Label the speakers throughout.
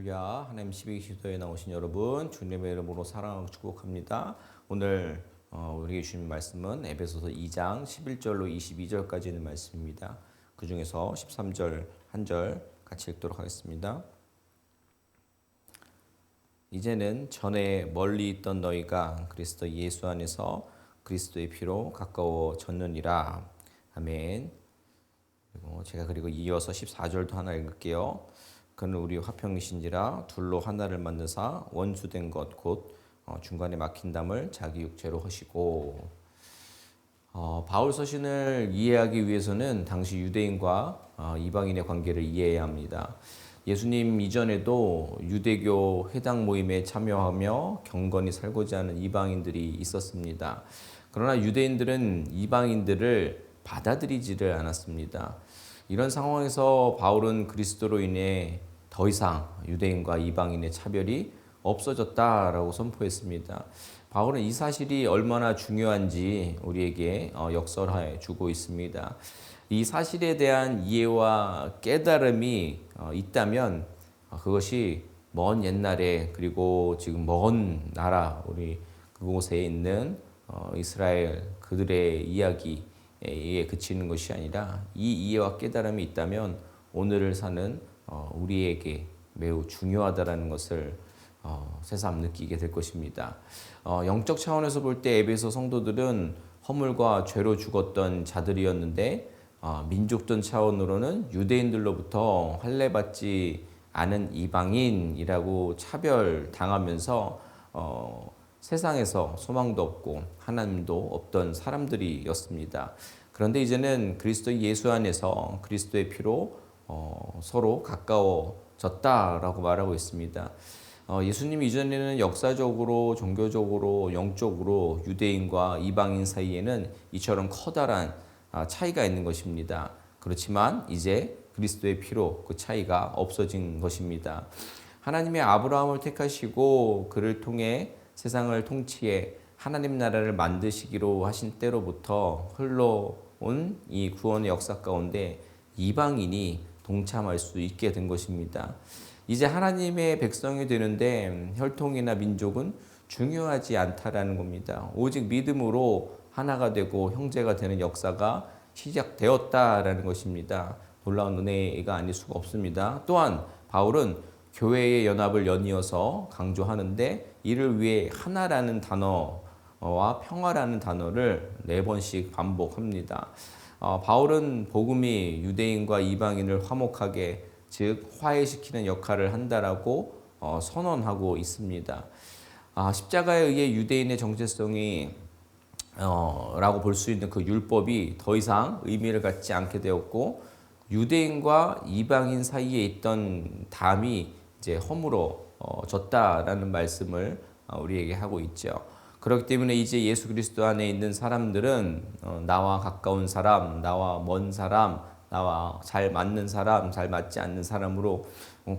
Speaker 1: 할렐루야. 하나님 12기도에 나오신 여러분 주님의 이름으로 사랑하고 축복합니다. 오늘 우리에게 주신 말씀은 에베소서 2장 11절로 22절까지 있는 말씀입니다. 그 중에서 13절 한 절 같이 읽도록 하겠습니다. 이제는 전에 멀리 있던 너희가 그리스도 예수 안에서 그리스도의 피로 가까워졌느니라. 아멘. 그리고 이어서 14절도 하나 읽을게요. 그는 우리 화평이신지라 둘로 하나를 만드사 원수된 것 곧 중간에 막힌 담을 자기 육체로 하시고. 바울 서신을 이해하기 위해서는 당시 유대인과 이방인의 관계를 이해해야 합니다. 예수님 이전에도 유대교 회당 모임에 참여하며 경건히 살고자 하는 이방인들이 있었습니다. 그러나 유대인들은 이방인들을 받아들이지를 않았습니다. 이런 상황에서 바울은 그리스도로 인해 더 이상 유대인과 이방인의 차별이 없어졌다라고 선포했습니다. 바울은 이 사실이 얼마나 중요한지 우리에게 역설해 주고 있습니다. 이 사실에 대한 이해와 깨달음이 있다면 그것이 먼 옛날에 그리고 지금 먼 나라 우리 그곳에 있는 이스라엘 그들의 이야기에 그치는 것이 아니라 이 이해와 깨달음이 있다면 오늘을 사는 우리에게 매우 중요하다라는 것을 새삼 느끼게 될 것입니다. 영적 차원에서 볼 때 에베소 성도들은 허물과 죄로 죽었던 자들이었는데 민족전 차원으로는 유대인들로부터 할례받지 않은 이방인이라고 차별당하면서 세상에서 소망도 없고 하나님도 없던 사람들이었습니다. 그런데 이제는 그리스도 예수 안에서 그리스도의 피로 서로 가까워졌다라고 말하고 있습니다. 예수님 이전에는 역사적으로, 종교적으로, 영적으로 유대인과 이방인 사이에는 이처럼 커다란 차이가 있는 것입니다. 그렇지만 이제 그리스도의 피로 그 차이가 없어진 것입니다. 하나님의 아브라함을 택하시고 그를 통해 세상을 통치해 하나님 나라를 만드시기로 하신 때로부터 흘러온 이 구원의 역사 가운데 이방인이 동참할 수 있게 된 것입니다. 이제 하나님의 백성이 되는데 혈통이나 민족은 중요하지 않다라는 겁니다. 오직 믿음으로 하나가 되고 형제가 되는 역사가 시작되었다라는 것입니다. 놀라운 은혜가 아닐 수가 없습니다. 또한 바울은 교회의 연합을 연이어서 강조하는데 이를 위해 하나라는 단어와 평화라는 단어를 4번씩 반복합니다. 바울은 복음이 유대인과 이방인을 화목하게 즉 화해시키는 역할을 한다라고 선언하고 있습니다. 십자가에 의해 유대인의 정체성이 라고 볼 수 있는 그 율법이 더 이상 의미를 갖지 않게 되었고 유대인과 이방인 사이에 있던 담이 이제 허물어졌다라는 말씀을 우리에게 하고 있죠. 그렇기 때문에 이제 예수 그리스도 안에 있는 사람들은 나와 가까운 사람, 나와 먼 사람, 나와 잘 맞는 사람, 잘 맞지 않는 사람으로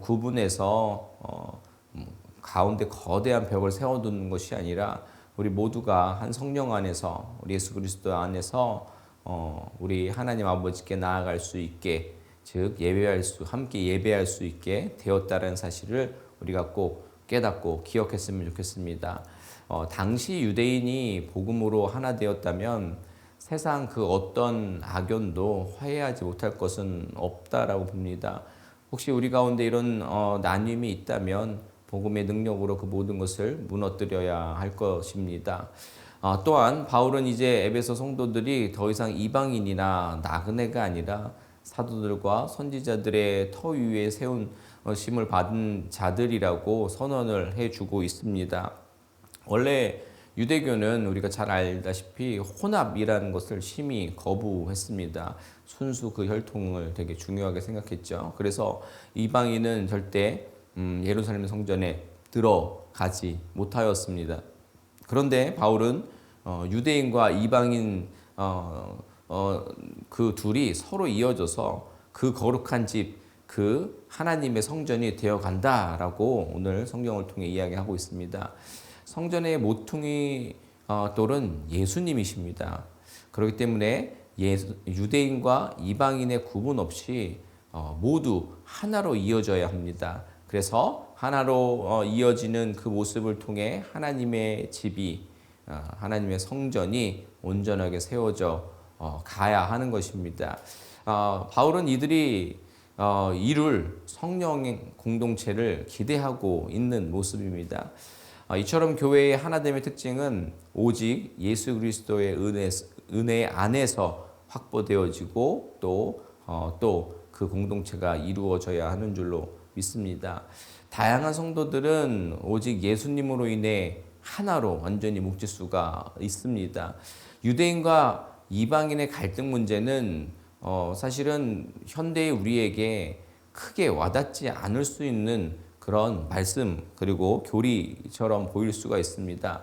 Speaker 1: 구분해서 가운데 거대한 벽을 세워두는 것이 아니라 우리 모두가 한 성령 안에서 우리 예수 그리스도 안에서 우리 하나님 아버지께 나아갈 수 있게 즉 함께 예배할 수 있게 되었다는 사실을 우리가 꼭 깨닫고 기억했으면 좋겠습니다. 당시 유대인이 복음으로 하나 되었다면 세상 그 어떤 악연도 화해하지 못할 것은 없다라고 봅니다. 혹시 우리 가운데 이런 나눔이 있다면 복음의 능력으로 그 모든 것을 무너뜨려야 할 것입니다. 또한 바울은 이제 에베소 성도들이 더 이상 이방인이나 나그네가 아니라 사도들과 선지자들의 터 위에 세운 심을 받은 자들이라고 선언을 해주고 있습니다. 원래 유대교는 우리가 잘 알다시피 혼합이라는 것을 심히 거부했습니다. 순수 그 혈통을 되게 중요하게 생각했죠. 그래서 이방인은 절대 예루살렘 성전에 들어가지 못하였습니다. 그런데 바울은 유대인과 이방인 그 둘이 서로 이어져서 그 거룩한 집, 그 하나님의 성전이 되어간다라고 오늘 성경을 통해 이야기하고 있습니다. 성전의 모퉁이 돌은 예수님이십니다. 그렇기 때문에 유대인과 이방인의 구분 없이 모두 하나로 이어져야 합니다. 그래서 하나로 이어지는 그 모습을 통해 하나님의 집이 하나님의 성전이 온전하게 세워져 가야 하는 것입니다. 바울은 이들이 이룰 성령의 공동체를 기대하고 있는 모습입니다. 이처럼 교회의 하나됨의 특징은 오직 예수 그리스도의 은혜 안에서 확보되어지고 또 그 공동체가 이루어져야 하는 줄로 믿습니다. 다양한 성도들은 오직 예수님으로 인해 하나로 완전히 뭉칠 수가 있습니다. 유대인과 이방인의 갈등 문제는 사실은 현대의 우리에게 크게 와닿지 않을 수 있는 그런 말씀 그리고 교리처럼 보일 수가 있습니다.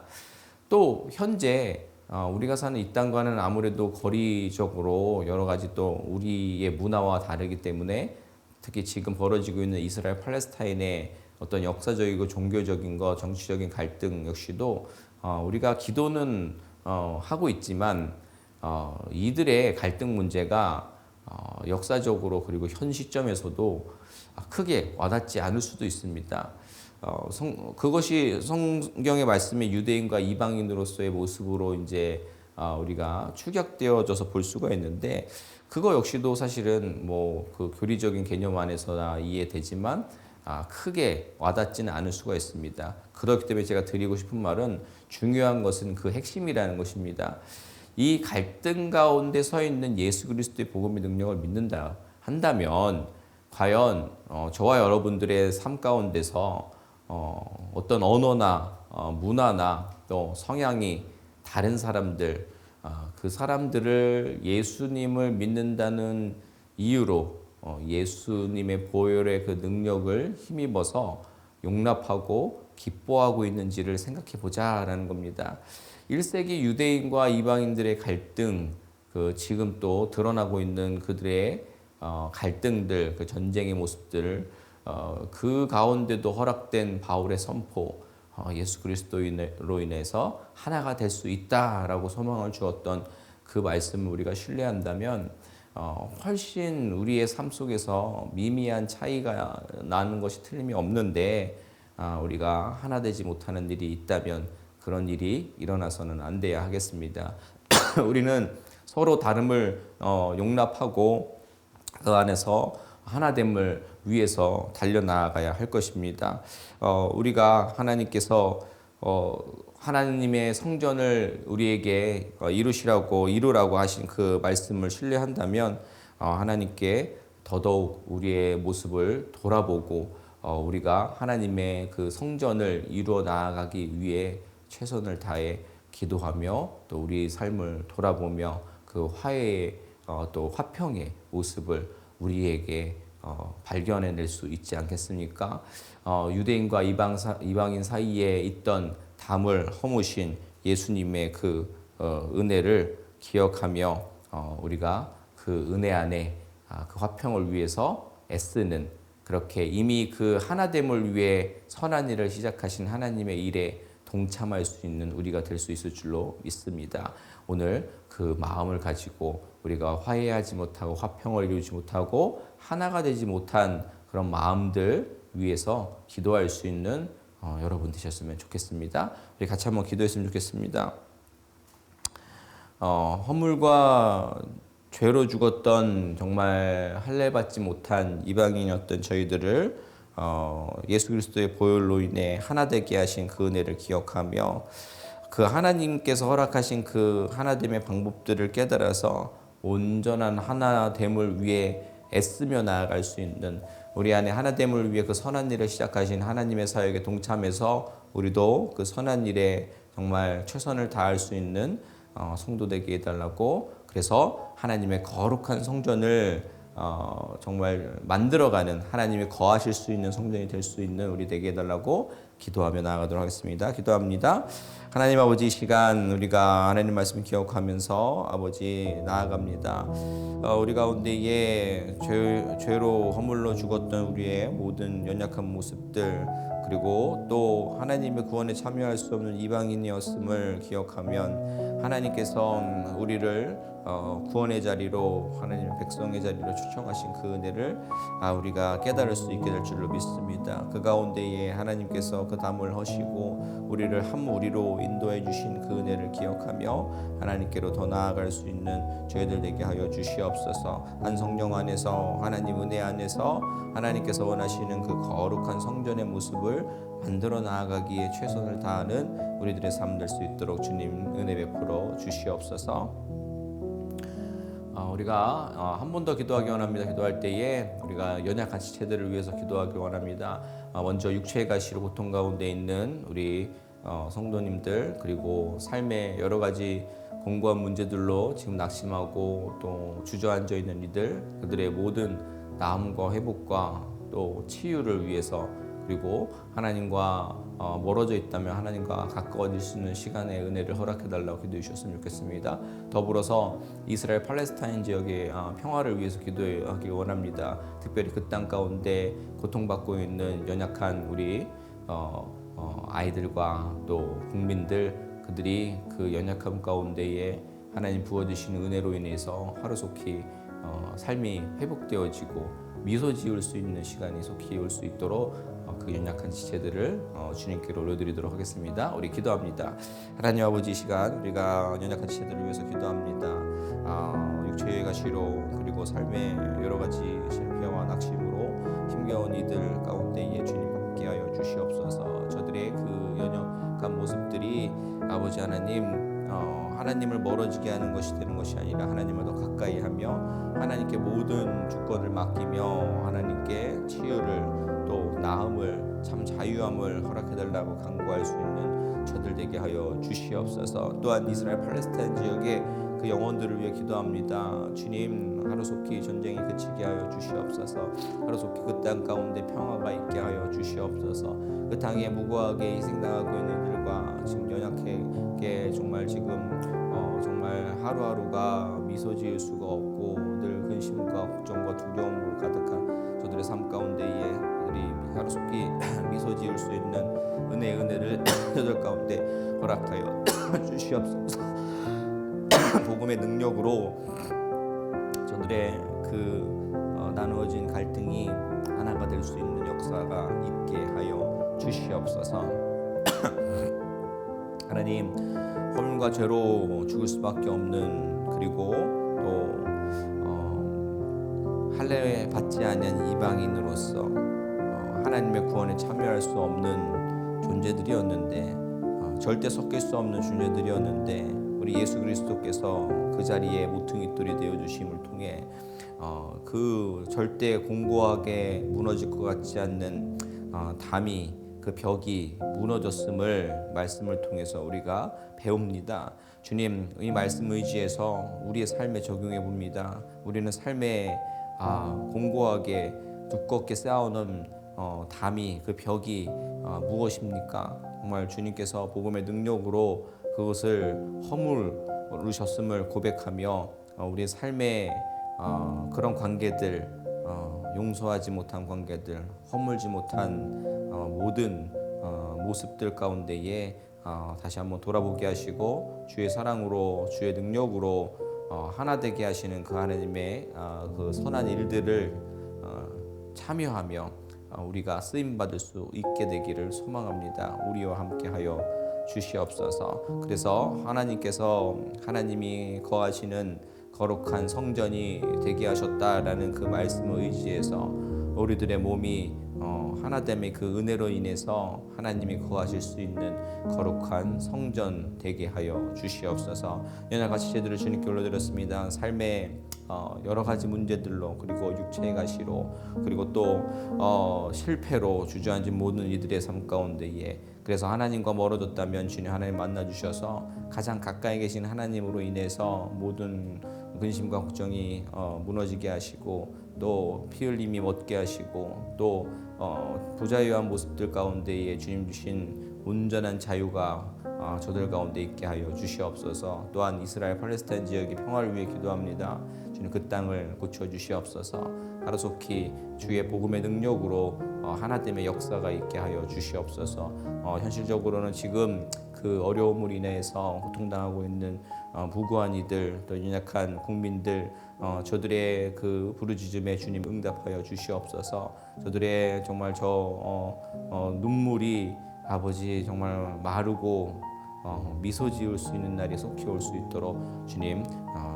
Speaker 1: 또 현재 우리가 사는 이 땅과는 아무래도 거리적으로 여러 가지 또 우리의 문화와 다르기 때문에 특히 지금 벌어지고 있는 이스라엘 팔레스타인의 어떤 역사적이고 종교적인 것, 정치적인 갈등 역시도 우리가 기도는 하고 있지만 이들의 갈등 문제가 역사적으로 그리고 현 시점에서도 크게 와닿지 않을 수도 있습니다. 그것이 성경의 말씀의 유대인과 이방인으로서의 모습으로 이제 우리가 축약되어져서 볼 수가 있는데 그거 역시도 사실은 뭐 그 교리적인 개념 안에서나 이해되지만 크게 와닿지는 않을 수가 있습니다. 그렇기 때문에 제가 드리고 싶은 말은 중요한 것은 그 핵심이라는 것입니다. 이 갈등 가운데 서 있는 예수 그리스도의 복음의 능력을 믿는다 한다면 과연 저와 여러분들의 삶 가운데서 어떤 언어나 문화나 또 성향이 다른 사람들 그 사람들을 예수님을 믿는다는 이유로 예수님의 보혈의 그 능력을 힘입어서 용납하고 기뻐하고 있는지를 생각해 보자라는 겁니다. 1세기 유대인과 이방인들의 갈등, 지금 또 드러나고 있는 그들의 갈등들, 그 전쟁의 모습들, 그 가운데도 허락된 바울의 선포, 예수 그리스도로 인해서 하나가 될 수 있다라고 소망을 주었던 그 말씀을 우리가 신뢰한다면 훨씬 우리의 삶 속에서 미미한 차이가 나는 것이 틀림이 없는데 우리가 하나 되지 못하는 일이 있다면 그런 일이 일어나서는 안 돼야 하겠습니다. 우리는 서로 다름을 용납하고 그 안에서 하나됨을 위해서 달려나가야 할 것입니다. 우리가 하나님께서 하나님의 성전을 우리에게 이루라고 하신 그 말씀을 신뢰한다면 하나님께 더더욱 우리의 모습을 돌아보고 우리가 하나님의 그 성전을 이루어 나아가기 위해 최선을 다해 기도하며 또 우리 삶을 돌아보며 그 화해의 또 화평의 모습을 우리에게 발견해낼 수 있지 않겠습니까? 유대인과 이방인 사이에 있던 담을 허무신 예수님의 그 은혜를 기억하며 우리가 그 은혜 안에 그 화평을 위해서 애쓰는 그렇게 이미 그 하나됨을 위해 선한 일을 시작하신 하나님의 일에 동참할 수 있는 우리가 될 수 있을 줄로 믿습니다. 오늘 그 마음을 가지고 우리가 화해하지 못하고 화평을 이루지 못하고 하나가 되지 못한 그런 마음들 위해서 기도할 수 있는 여러분 되셨으면 좋겠습니다. 우리 같이 한번 기도했으면 좋겠습니다. 허물과 죄로 죽었던 정말 할례받지 못한 이방인이었던 저희들을 예수 그리스도의 보혈로 인해 하나 되게 하신 그 은혜를 기억하며 그 하나님께서 허락하신 그 하나됨의 방법들을 깨달아서 온전한 하나됨을 위해 애쓰며 나아갈 수 있는 우리 안에 하나됨을 위해 그 선한 일을 시작하신 하나님의 사역에 동참해서 우리도 그 선한 일에 정말 최선을 다할 수 있는 성도 되게 해달라고 그래서 하나님의 거룩한 성전을 정말 만들어가는 하나님이 거하실 수 있는 성전이 될 수 있는 우리 되게 해달라고 기도하며 나아가도록 하겠습니다. 기도합니다. 하나님 아버지, 이 시간 우리가 하나님 말씀 기억하면서 아버지 나아갑니다. 우리 가운데에 죄로 허물로 죽었던 우리의 모든 연약한 모습들 그리고 또 하나님의 구원에 참여할 수 없는 이방인이었음을 기억하면 하나님께서 우리를 구원의 자리로, 하나님의 백성의 자리로 초청하신 그 은혜를 우리가 깨달을 수 있게 될 줄로 믿습니다. 그 가운데에 하나님께서 그 담을 허시고 우리를 한 무리로 인도해 주신 그 은혜를 기억하며 하나님께로 더 나아갈 수 있는 저희들 되게 하여 주시옵소서. 한 성령 안에서, 하나님 은혜 안에서 하나님께서 원하시는 그 거룩한 성전의 모습을 만들어 나아가기에 최선을 다하는 우리들의 삶 될 수 있도록 주님 은혜 베풀어 주시옵소서. 우리가 한 번 더 기도하기 원합니다. 기도할 때에 우리가 연약한 지체들을 위해서 기도하기 원합니다. 먼저 육체의 가시로 고통 가운데 있는 우리 성도님들, 그리고 삶의 여러 가지 공고한 문제들로 지금 낙심하고 또 주저앉아 있는 이들, 그들의 모든 나음과 회복과 또 치유를 위해서, 그리고 하나님과 멀어져 있다면 하나님과 가까워질 수 있는 시간의 은혜를 허락해달라고 기도해 주셨으면 좋겠습니다. 더불어서 이스라엘 팔레스타인 지역의 평화를 위해서 기도하기 원합니다. 특별히 그 땅 가운데 고통받고 있는 연약한 우리 아이들과 또 국민들, 그들이 그 연약함 가운데에 하나님 부어주시는 은혜로 인해서 하루속히 삶이 회복되어지고 미소 지을 수 있는 시간이 속히 올 수 있도록 그 연약한 지체들을 주님께로 올려드리도록 하겠습니다. 우리 기도합니다. 하나님 아버지, 이 시간 우리가 연약한 지체들을 위해서 기도합니다. 육체의 가시로, 그리고 삶의 여러 가지 실패와 낙심으로 힘겨운 이들 가운데에 주님 함께하여 주시옵소서. 저들의 그 연약한 모습들이 아버지 하나님, 하나님을 멀어지게 하는 것이 되는 것이 아니라 하나님을 더 가까이 하며 하나님께 모든 주권을 맡기며 하나님께 치유를 또 나음을, 참 자유함을 허락해달라고 간구할 수 있는 저들 되게 하여 주시옵소서. 또한 이스라엘 팔레스타인 지역의 그 영혼들을 위해 기도합니다. 주님, 하루속히 전쟁이 그치게 하여 주시옵소서. 하루속히 그 땅 가운데 평화가 있게 하여 주시옵소서. 그 땅에 무고하게 희생당하고 있는 이들과 지금 연약하게 정말 지금 정말 하루하루가 미소 지을 수가 없고 늘 근심과 걱정과 두려움으로 가득한 저들의 삶 가운데에 우리 하루속히 미소 지을 수 있는 은혜를 저들 가운데 허락하여 주시옵소서. 복음의 능력으로 저들의 그 나누어진 갈등이 하나가 될 수 있는 역사가 있게 하여 주시옵소서. 하나님, 허물과 죄로 죽을 수밖에 없는, 그리고 또 할례 받지 않은 이방인으로서 하나님의 구원에 참여할 수 없는 존재들이었는데, 절대 섞일 수 없는 존재들이었는데 우리 예수 그리스도께서 그 자리에 모퉁이돌이 되어 주심을 통해 그 절대 공고하게 무너질 것 같지 않는 담이, 그 벽이 무너졌음을 말씀을 통해서 우리가 배웁니다. 주님, 이 말씀 의지해서 우리의 삶에 적용해 봅니다. 우리는 삶에 공고하게 두껍게 쌓아놓은 담이, 그 벽이 무엇입니까? 정말 주님께서 복음의 능력으로 그것을 허물으셨음을 고백하며 우리의 삶에 그런 관계들, 용서하지 못한 관계들, 허물지 못한 모든 모습들 가운데에 다시 한번 돌아보게 하시고 주의 사랑으로, 주의 능력으로 하나 되게 하시는 그 하나님의 그 선한 일들을 참여하며 우리가 쓰임 받을 수 있게 되기를 소망합니다. 우리와 함께하여 주시옵소서. 그래서 하나님께서, 하나님이 거하시는 거룩한 성전이 되게 하셨다라는 그 말씀을 의지해서 우리들의 몸이 하나됨의 그 은혜로 인해서 하나님이 거하실 수 있는 거룩한 성전 되게 하여 주시옵소서. 연약한 지체들을 주님께 올려드렸습니다. 삶의 여러 가지 문제들로, 그리고 육체의 가시로, 그리고 또 실패로 주저앉은 모든 이들의 삶 가운데에, 그래서 하나님과 멀어졌다면 주님 하나님 만나 주셔서 가장 가까이 계신 하나님으로 인해서 모든 근심과 걱정이 무너지게 하시고, 또 피 흘림이 멎게 하시고, 또 부자유한 모습들 가운데에 주님 주신 온전한 자유가 저들 가운데 있게 하여 주시옵소서. 또한 이스라엘 팔레스타인 지역의 평화를 위해 기도합니다. 주님, 그 땅을 고쳐 주시옵소서. 하루속히 주의 복음의 능력으로 하나됨의 역사가 있게 하여 주시옵소서. 현실적으로는 지금 그 그 어려움으로 인해서 고통당하고 있는 무고한 이들 또 연약한 국민들 저들의 그 부르짖음에 주님 응답하여 주시옵소서. 저들의 정말 눈물이 아버지 정말 마르고 미소 지을 수 있는 날이 속히 올 수 있도록 주님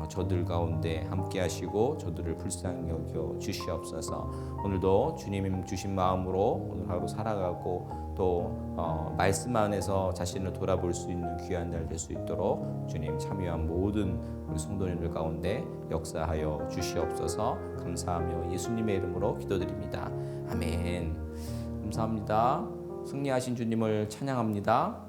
Speaker 1: 저들 가운데 함께 하시고 저들을 불쌍히 여겨 주시옵소서. 오늘도 주님 주신 마음으로 오늘 하루 살아가고 또 말씀 안에서 자신을 돌아볼 수 있는 귀한 날 될 수 있도록 주님 참여한 모든 우리 성도님들 가운데 역사하여 주시옵소서. 감사하며 예수님의 이름으로 기도드립니다. 아멘. 감사합니다. 승리하신 주님을 찬양합니다.